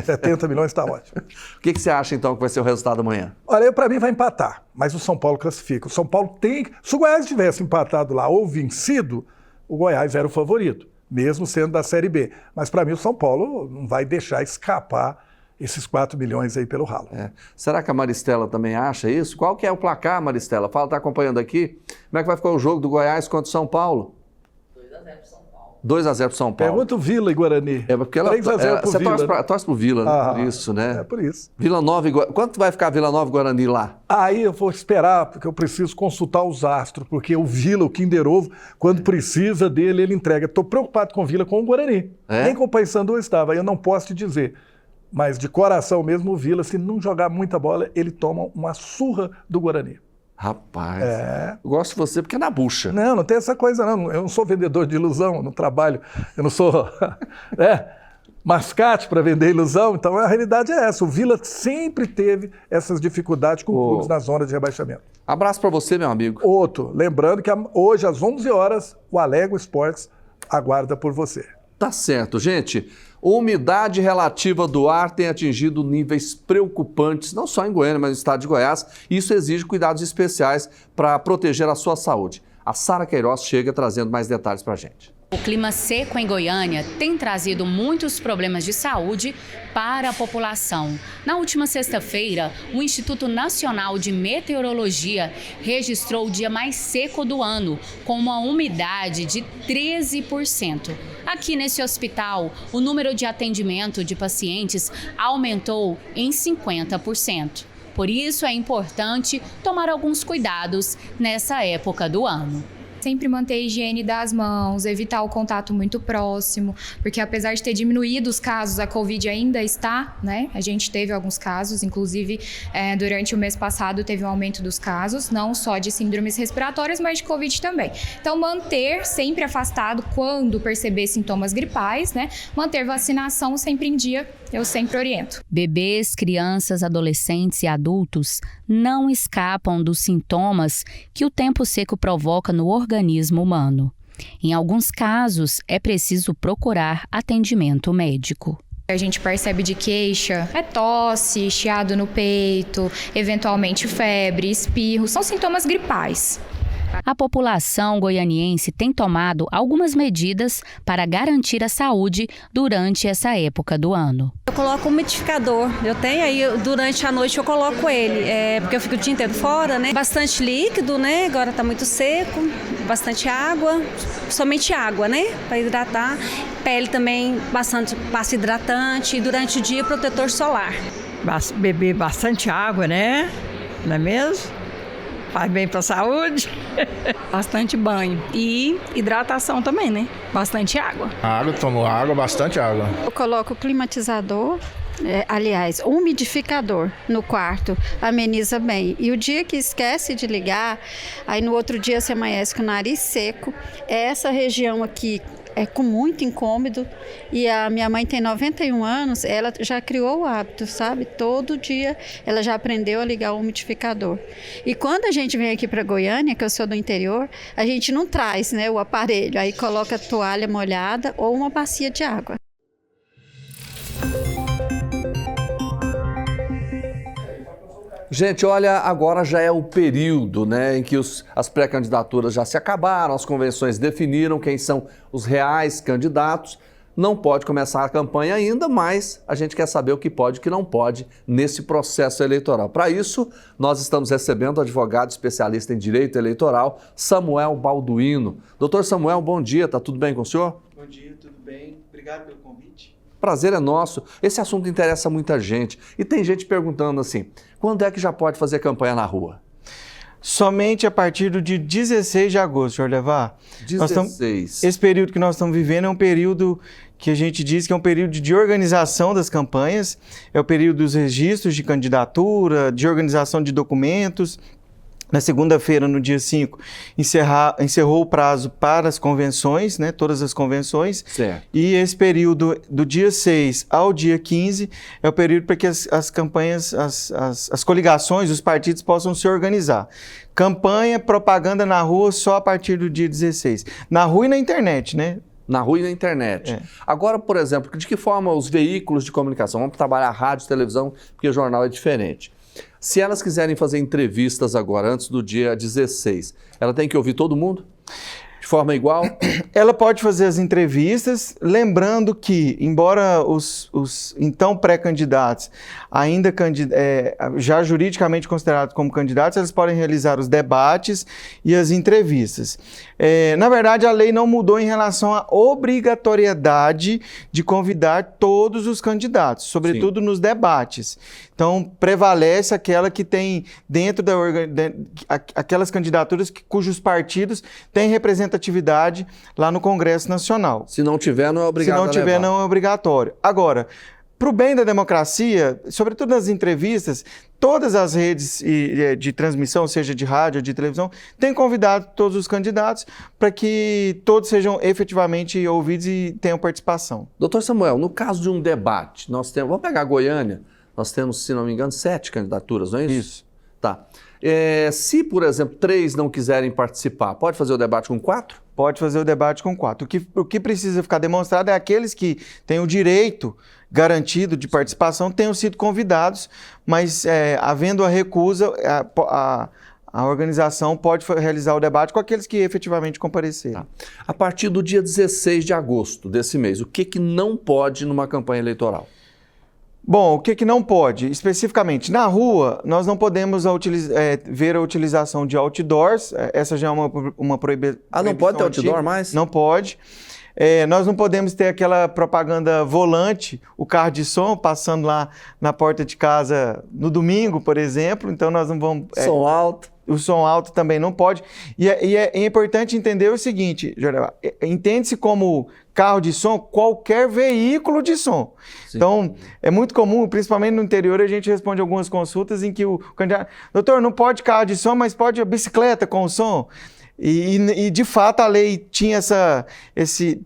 Speaker 17: 70 milhões está ótimo.
Speaker 1: O que você acha, então, que vai ser o resultado amanhã?
Speaker 17: Olha, para mim vai empatar, mas o São Paulo classifica. O São Paulo tem... Se o Goiás tivesse empatado lá ou vencido, o Goiás era o favorito, mesmo sendo da Série B. Mas para mim o São Paulo não vai deixar escapar esses 4 milhões aí pelo ralo.
Speaker 1: Será que a Maristela também acha isso? Qual que é o placar, Maristela? Fala, tá acompanhando aqui. Como é que vai ficar o jogo do Goiás contra o São Paulo? 2-0 pro São Paulo.
Speaker 17: Pergunta o Vila e Guarani.
Speaker 1: Porque ela
Speaker 17: 3-0 pro Vila.
Speaker 1: Você torce pro Vila, né? Por isso, né?
Speaker 17: É por isso.
Speaker 1: Vila Nova e Guarani. Quanto vai ficar Vila Nova e Guarani lá?
Speaker 17: Aí eu vou esperar, porque eu preciso consultar os astros, porque o Vila, o Kinder Ovo, quando precisa dele, ele entrega. Estou preocupado com o Vila, com o Guarani. Nem com o Paysandu eu estava, eu não posso te dizer. Mas de coração mesmo, o Vila, se não jogar muita bola, ele toma uma surra do Guarani.
Speaker 1: Rapaz, eu gosto de você porque é na bucha.
Speaker 17: Não tem essa coisa não, eu não sou vendedor de ilusão, eu não trabalho, eu não sou mascate para vender ilusão, então a realidade é essa, o Vila sempre teve essas dificuldades com clubes na zona de rebaixamento.
Speaker 1: Abraço para você, meu amigo.
Speaker 17: Outro, lembrando que hoje às 11 horas, o Alego Esportes aguarda por você.
Speaker 1: Tá certo, gente. A umidade relativa do ar tem atingido níveis preocupantes, não só em Goiânia, mas no estado de Goiás. Isso exige cuidados especiais para proteger a sua saúde. A Sara Queiroz chega trazendo mais detalhes para a gente.
Speaker 9: O clima seco em Goiânia tem trazido muitos problemas de saúde para a população. Na última sexta-feira, o Instituto Nacional de Meteorologia registrou o dia mais seco do ano, com uma umidade de 13%. Aqui nesse hospital, o número de atendimento de pacientes aumentou em 50%. Por isso é importante tomar alguns cuidados nessa época do ano.
Speaker 18: Sempre manter a higiene das mãos, evitar o contato muito próximo, porque apesar de ter diminuído os casos, a Covid ainda está, né? A gente teve alguns casos, inclusive durante o mês passado teve um aumento dos casos, não só de síndromes respiratórias, mas de Covid também. Então, manter sempre afastado quando perceber sintomas gripais, né? Manter vacinação sempre em dia, eu sempre oriento.
Speaker 9: Bebês, crianças, adolescentes e adultos não escapam dos sintomas que o tempo seco provoca no organismo humano. Em alguns casos, é preciso procurar atendimento médico.
Speaker 18: A gente percebe de queixa, tosse, chiado no peito, eventualmente febre, espirro, são sintomas gripais.
Speaker 9: A população goianiense tem tomado algumas medidas para garantir a saúde durante essa época do ano.
Speaker 19: Eu coloco um umidificador, eu tenho, aí durante a noite eu coloco ele, porque eu fico o dia inteiro fora, né? Bastante líquido, né? Agora tá muito seco, bastante água, somente água, né? Para hidratar. Pele também, bastante pasta hidratante e durante o dia protetor solar.
Speaker 20: Beber bastante água, né? Não é mesmo? Faz bem para a saúde.
Speaker 21: Bastante banho e hidratação também, né? Bastante água.
Speaker 22: Água, tomo água, bastante água.
Speaker 23: Eu coloco climatizador, umidificador no quarto, ameniza bem. E o dia que esquece de ligar, aí no outro dia você amanhece com o nariz seco. Essa região aqui é com muito incômodo e a minha mãe tem 91 anos, ela já criou o hábito, sabe? Todo dia ela já aprendeu a ligar o umidificador. E quando a gente vem aqui para Goiânia, que eu sou do interior, a gente não traz, né, o aparelho, aí coloca toalha molhada ou uma bacia de água.
Speaker 1: Gente, olha, agora já é o período, né, em que as pré-candidaturas já se acabaram, as convenções definiram quem são os reais candidatos. Não pode começar a campanha ainda, mas a gente quer saber o que pode e o que não pode nesse processo eleitoral. Para isso, nós estamos recebendo o advogado especialista em direito eleitoral, Samuel Balduino. Doutor Samuel, bom dia, está tudo bem com o senhor?
Speaker 24: Bom dia, tudo bem. Obrigado pelo convite.
Speaker 1: Prazer é nosso. Esse assunto interessa muita gente. E tem gente perguntando assim, quando é que já pode fazer campanha na rua?
Speaker 24: Somente a partir do dia 16 de agosto, senhor Levar.
Speaker 1: 16.
Speaker 24: Esse período que nós estamos vivendo é um período que a gente diz que é um período de organização das campanhas, é o período dos registros de candidatura, de organização de documentos. Na segunda-feira, no dia 5, encerrou o prazo para as convenções, né, todas as convenções.
Speaker 1: Certo.
Speaker 24: E esse período, do dia 6 ao dia 15, é o período para que as campanhas, as coligações, os partidos possam se organizar. Campanha, propaganda na rua só a partir do dia 16. Na rua e na internet, né?
Speaker 1: Na rua e na internet.
Speaker 24: É.
Speaker 1: Agora, por exemplo, de que forma os veículos de comunicação, vamos trabalhar rádio, televisão, porque o jornal é diferente. Se elas quiserem fazer entrevistas agora, antes do dia 16, ela tem que ouvir todo mundo? De forma igual?
Speaker 24: Ela pode fazer as entrevistas, lembrando que, embora os então pré-candidatos, ainda já juridicamente considerados como candidatos, eles podem realizar os debates e as entrevistas. Na verdade, a lei não mudou em relação à obrigatoriedade de convidar todos os candidatos, sobretudo nos debates. Então, prevalece aquela que tem dentro aquelas candidaturas cujos partidos têm representatividade lá no Congresso Nacional.
Speaker 1: Se não tiver, não é obrigatório.
Speaker 24: Se não tiver, não é obrigatório. Agora, para o bem da democracia, sobretudo nas entrevistas, todas as redes de transmissão, seja de rádio ou de televisão, têm convidado todos os candidatos para que todos sejam efetivamente ouvidos e tenham participação.
Speaker 1: Doutor Samuel, no caso de um debate, nós temos, vamos pegar Goiânia, nós temos, se não me engano, 7 candidaturas, não é isso?
Speaker 24: Isso.
Speaker 1: Tá. Se, por exemplo, 3 não quiserem participar, pode fazer o debate com 4?
Speaker 24: Pode fazer o debate com 4. O que precisa ficar demonstrado é aqueles que têm o direito garantido de participação tenham sido convidados, mas havendo a recusa, a organização pode realizar o debate com aqueles que efetivamente comparecerem.
Speaker 1: Tá. A partir do dia 16 de agosto desse mês, o que não pode numa campanha eleitoral?
Speaker 24: Bom, o que não pode? Especificamente, na rua, nós não podemos ver a utilização de outdoors, essa já é uma proibição.
Speaker 1: Não pode ter outdoor mais?
Speaker 24: Não pode. Nós não podemos ter aquela propaganda volante, o carro de som passando lá na porta de casa no domingo, por exemplo, então nós não vamos...
Speaker 1: Som alto.
Speaker 24: o som alto também não pode. E é importante entender o seguinte, Jorel, entende-se como carro de som qualquer veículo de som. Sim. Então, é muito comum, principalmente no interior, a gente responde algumas consultas em que o candidato, doutor, não pode carro de som, mas pode a bicicleta com som. E de fato a lei tinha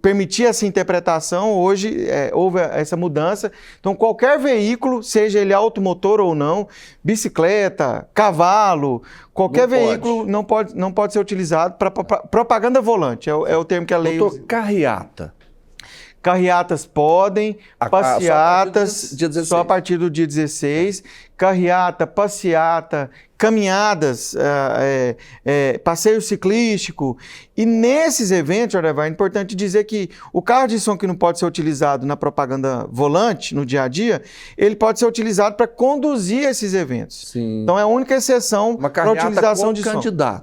Speaker 24: permitia essa interpretação, hoje houve essa mudança. Então qualquer veículo, seja ele automotor ou não, bicicleta, cavalo, qualquer veículo não pode ser utilizado para propaganda volante, é o termo que a lei usa.
Speaker 1: Carreata.
Speaker 24: Carreatas podem, passeatas só a partir do dia 16, carreata, passeata, caminhadas, passeio ciclístico. E nesses eventos, é importante dizer que o carro de som que não pode ser utilizado na propaganda volante, no dia a dia, ele pode ser utilizado para conduzir esses eventos.
Speaker 1: Sim.
Speaker 24: Então é a única exceção para a utilização de som.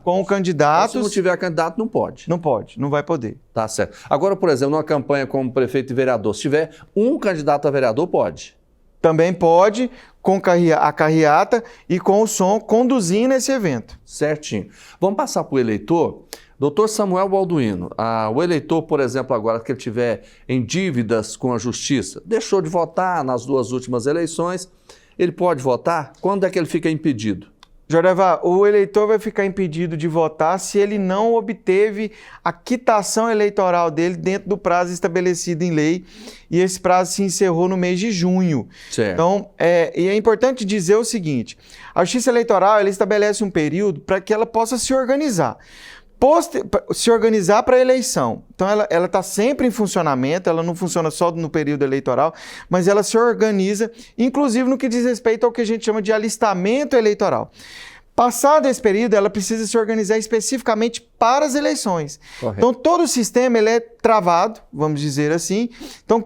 Speaker 24: Com candidatos.
Speaker 1: Então, se não tiver candidato, não pode.
Speaker 24: Não pode, não vai poder.
Speaker 1: Tá certo. Agora, por exemplo, numa campanha como prefeito e vereador, se tiver um candidato a vereador, pode?
Speaker 24: Também pode, com a carreata e com o som, conduzindo esse evento.
Speaker 1: Certinho. Vamos passar para o eleitor. Doutor Samuel Balduino, o eleitor, por exemplo, agora que ele estiver em dívidas com a justiça, deixou de votar nas 2 últimas eleições, ele pode votar? Quando é que ele fica impedido?
Speaker 24: Jordevá, o eleitor vai ficar impedido de votar se ele não obteve a quitação eleitoral dele dentro do prazo estabelecido em lei, e esse prazo se encerrou no mês de junho.
Speaker 1: Certo.
Speaker 24: Então, é importante dizer o seguinte, a Justiça Eleitoral ela estabelece um período para que ela possa se organizar. Se organizar para a eleição. Então, ela está sempre em funcionamento, ela não funciona só no período eleitoral, mas ela se organiza, inclusive no que diz respeito ao que a gente chama de alistamento eleitoral. Passado esse período, ela precisa se organizar especificamente para as eleições. Correto. Então, todo o sistema ele é travado, vamos dizer assim. Então,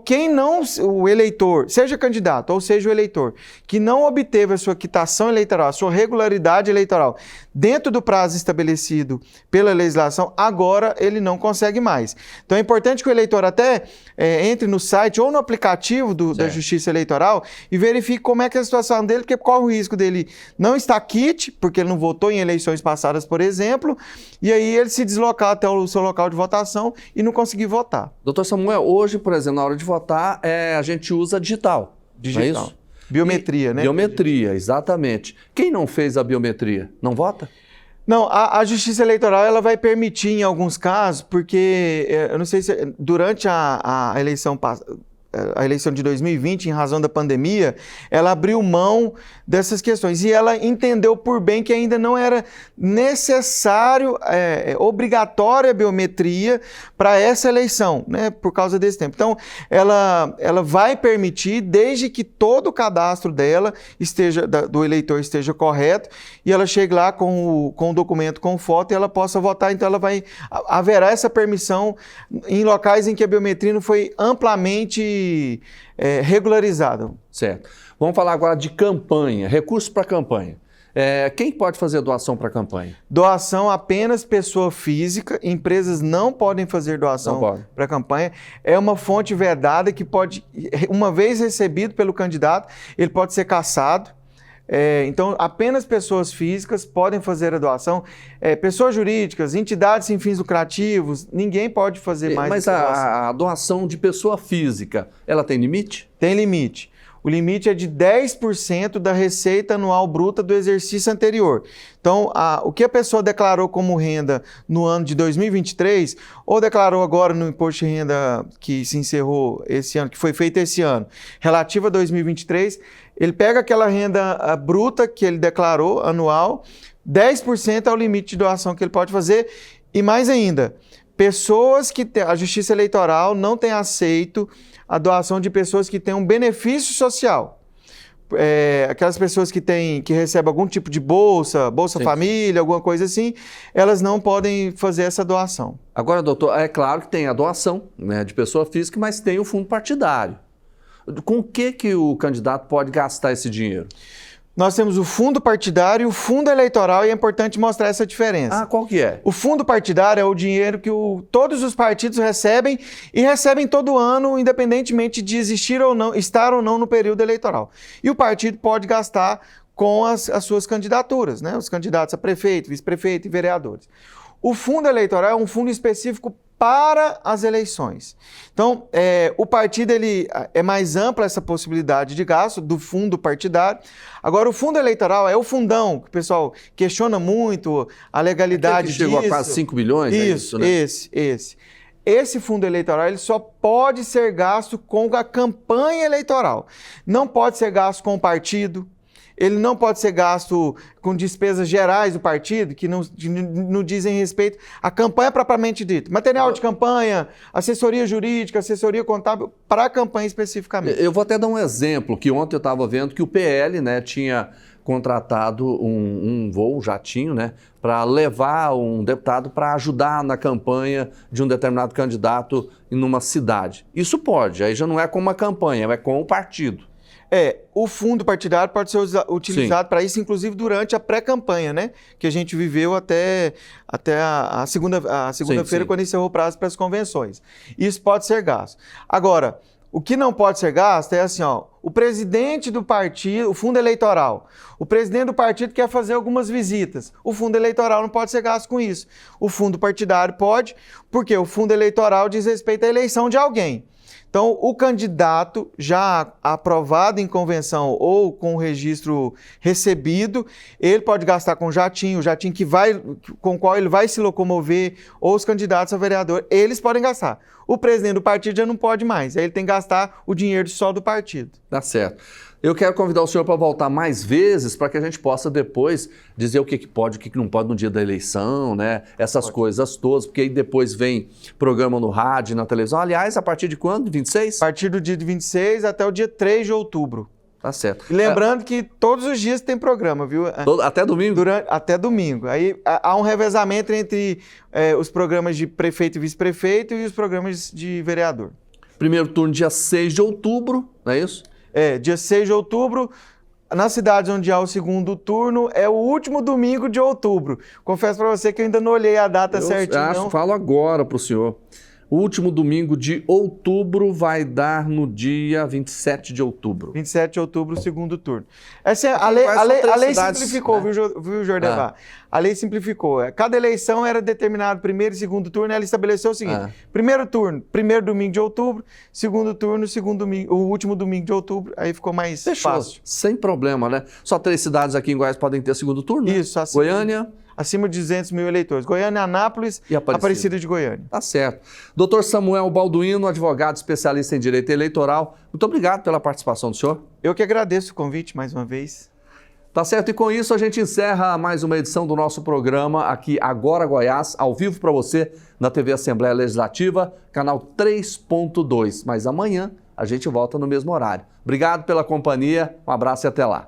Speaker 24: o eleitor, seja candidato ou seja o eleitor, que não obteve a sua quitação eleitoral, a sua regularidade eleitoral dentro do prazo estabelecido pela legislação, agora ele não consegue mais. Então, é importante que o eleitor até entre no site ou no aplicativo da Justiça Eleitoral e verifique como é que é a situação dele, porque corre o risco dele não estar quite, porque ele não votou em eleições passadas, por exemplo, e aí ele se deslocar até o seu local de votação e não conseguir votar.
Speaker 1: Doutor Samuel, hoje, por exemplo, na hora de votar, a gente usa digital.
Speaker 24: Digital.
Speaker 1: Não é isso?
Speaker 24: Biometria, né?
Speaker 1: Biometria, exatamente. Quem não fez a biometria, não vota?
Speaker 24: Não, a Justiça Eleitoral ela vai permitir em alguns casos, porque eu não sei se durante a eleição de 2020, em razão da pandemia, ela abriu mão dessas questões e ela entendeu por bem que ainda não era necessário, obrigatória a biometria para essa eleição, né, por causa desse tempo. Então, ela vai permitir, desde que todo o cadastro dela do eleitor esteja correto e ela chegue lá com o documento com foto e ela possa votar. Então, haverá essa permissão em locais em que a biometria não foi amplamente regularizado.
Speaker 1: Certo. Vamos falar agora de campanha, recursos para campanha. Quem pode fazer doação para campanha?
Speaker 24: Doação apenas pessoa física, empresas não podem fazer doação para campanha. É uma fonte vedada que pode, uma vez recebido pelo candidato, ele pode ser cassado. Então, apenas pessoas físicas podem fazer a doação. Pessoas jurídicas, entidades sem fins lucrativos, ninguém pode fazer mais.
Speaker 1: Mas a doação de pessoa física, ela tem limite?
Speaker 24: Tem limite. O limite é de 10% da receita anual bruta do exercício anterior. Então, o que a pessoa declarou como renda no ano de 2023, ou declarou agora no imposto de renda que se encerrou esse ano, que foi feito esse ano, relativo a 2023, ele pega aquela renda bruta que ele declarou anual, 10% é o limite de doação que ele pode fazer, e mais ainda, pessoas que a Justiça Eleitoral não tem aceito a doação de pessoas que têm um benefício social. Aquelas pessoas que recebem algum tipo de bolsa família, alguma coisa assim, elas não podem fazer essa doação.
Speaker 1: Agora, doutor, é claro que tem a doação, né, de pessoa física, mas tem o fundo partidário. Com o que o candidato pode gastar esse dinheiro?
Speaker 24: nós temos o fundo partidário e o fundo eleitoral, e é importante mostrar essa diferença.
Speaker 1: Ah, qual que é?
Speaker 24: O fundo partidário é o dinheiro que todos os partidos recebem e recebem todo ano, independentemente de existir ou não, estar ou não no período eleitoral. E o partido pode gastar com as suas candidaturas, né? Os candidatos a prefeito, vice-prefeito e vereadores. O fundo eleitoral é um fundo específico para as eleições. Então, o partido é mais ampla essa possibilidade de gasto do fundo partidário. Agora, o fundo eleitoral é o fundão, que o pessoal questiona muito a legalidade disso.
Speaker 1: Chegou a quase 5 bilhões?
Speaker 24: Isso,
Speaker 1: né?
Speaker 24: Esse. Esse fundo eleitoral ele só pode ser gasto com a campanha eleitoral. Não pode ser gasto com o partido. Ele não pode ser gasto com despesas gerais do partido, que não dizem respeito à campanha propriamente dita. Material de campanha, assessoria jurídica, assessoria contábil, para a campanha especificamente.
Speaker 1: Eu vou até dar um exemplo, que ontem eu estava vendo que o PL, né, tinha contratado um voo, um jatinho, né, para levar um deputado para ajudar na campanha de um determinado candidato em uma cidade. Isso pode, aí já não é com uma campanha, é com o partido.
Speaker 24: O fundo partidário pode ser utilizado para isso, inclusive durante a pré-campanha, né? Que a gente viveu até a segunda-feira, quando encerrou o prazo para as convenções. Isso pode ser gasto. Agora, o que não pode ser gasto é assim, ó, o presidente do partido, o fundo eleitoral, o presidente do partido quer fazer algumas visitas. O fundo eleitoral não pode ser gasto com isso. O fundo partidário pode, porque o fundo eleitoral diz respeito à eleição de alguém. Então, o candidato já aprovado em convenção ou com o registro recebido, ele pode gastar com o jatinho com o qual ele vai se locomover, ou os candidatos a vereador, eles podem gastar. O presidente do partido já não pode mais, aí ele tem que gastar o dinheiro só do partido.
Speaker 1: Tá certo. Eu quero convidar o senhor para voltar mais vezes para que a gente possa depois dizer o que pode, o que não pode no dia da eleição, né? Essas coisas todas, porque aí depois vem programa no rádio, na televisão. Aliás, a partir de quando? 26?
Speaker 24: A partir do dia de 26 até o dia 3 de outubro.
Speaker 1: Tá certo.
Speaker 24: E lembrando que todos os dias tem programa, viu?
Speaker 1: Até domingo?
Speaker 24: Até domingo. Aí há um revezamento entre os programas de prefeito e vice-prefeito e os programas de vereador.
Speaker 1: Primeiro turno dia 6 de outubro, não é isso?
Speaker 24: Dia 6 de outubro, nas cidades onde há o segundo turno, é o último domingo de outubro. Confesso para você que eu ainda não olhei a data certinho.
Speaker 1: Falo agora para o senhor. O último domingo de outubro vai dar no dia 27 de outubro.
Speaker 24: 27 de outubro, segundo turno. A lei simplificou, né? viu, Jordevar? A lei simplificou. Cada eleição era determinado primeiro e segundo turno, e ela estabeleceu o seguinte: primeiro turno, primeiro domingo de outubro, segundo turno, o último domingo de outubro, aí ficou mais fácil.
Speaker 1: Sem problema, né? Só 3 cidades aqui em Goiás podem ter segundo turno?
Speaker 24: Isso.
Speaker 1: Né? Goiânia...
Speaker 24: Acima de 200 mil eleitores. Goiânia, Anápolis e Aparecida de Goiânia.
Speaker 1: Tá certo. Dr. Samuel Balduino, advogado especialista em direito eleitoral, muito obrigado pela participação do senhor.
Speaker 24: Eu que agradeço o convite mais uma vez.
Speaker 1: Tá certo, e com isso a gente encerra mais uma edição do nosso programa aqui Agora Goiás, ao vivo para você na TV Assembleia Legislativa, canal 3.2. Mas amanhã a gente volta no mesmo horário. Obrigado pela companhia, um abraço e até lá.